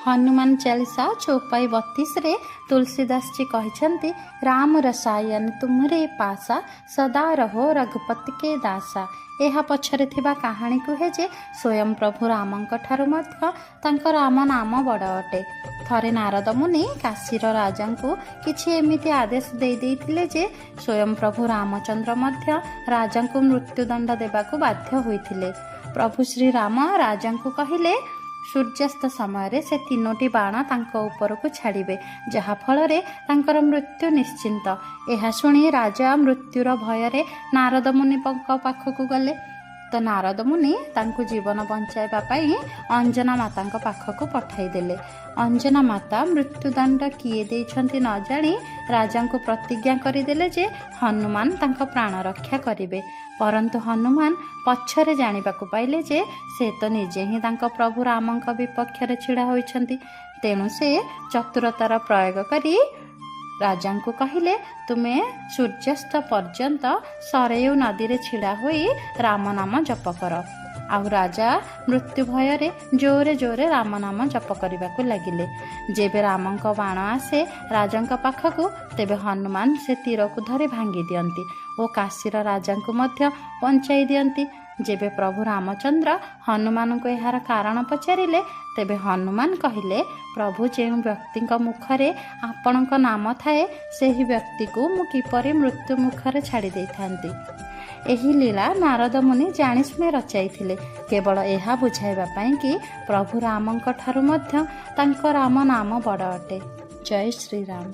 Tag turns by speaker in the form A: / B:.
A: हनुमान चालीसा चौपाई 32 तुलसीदास जी कहते राम रसायन तुम्हरे पासा सदा रहो रघुपति के दासा। यह पछरे थिबा कहानी कहे जे स्वयं प्रभु रामंक ठारू मध्य तांको राम नाम बड़ अटे। थरे नारद मुनि काशीर राजा को किछि एमिति आदेश दे देइथिले जे स्वयं प्रभु रामचंद्र मध्य राजा को मृत्युदंड देबाकू बाध्य होइथिले। प्रभु श्री राम राजा को कहिले सूर्यास्त समय से 3टी बाण तांको उपरकू छाड़िबे जहा फलरे तांकर मृत्यु निश्चिंत। यह शुणी राजा मृत्युर भୟରେ नारद मुनि पाखकू गले। तो नारद मुनि तांको जीवन बंचाइबा पई अंजना माता पाखकू पठाइदेले। अंजना माता मृत्युदंड किए देइछंती न जानी राजा को प्रतिज्ञा करदेले जे हनुमान तांको प्राण रक्षा करिवे। परंतु हनुमान पछरे जानिबाकू पाइले जे से तो निजे ही तांको प्रभु रामंक विपक्षरे छिड़ा होइछंती। तेणु से चतुरतार प्रयोग करी राजा को कहिले तुमे सूर्यास्त पर्यंत सरयू नदी रे छिड़ा होई राम नाम जप कर। आउ राजा मृत्यु भୟରେ जोरे जोरे राम नाम जप करने लगिले। जेबे रामंक बाण आसे राजांक पाखकू तेबे हनुमान से तीर को धरी भांगी दियंती और काशीर राजा को मध्य बंचाई दियंती। जेबे प्रभु रामचंद्र हनुमान को यार कारण पचारिले तेबे हनुमान कहिले प्रभु जे व्यक्ति मुखरे आपणक नाम थाए सेही व्यक्ति को मु किपरि मृत्यु मुखरे छाड़ी देई थांती। एही लीला नारद मुनि जानिशुणी रचाइथिले केवल यह बुझाइबा पई कि प्रभु रामंक ठारू मध्य तांको राम नाम बड़ अटे। जय श्री राम।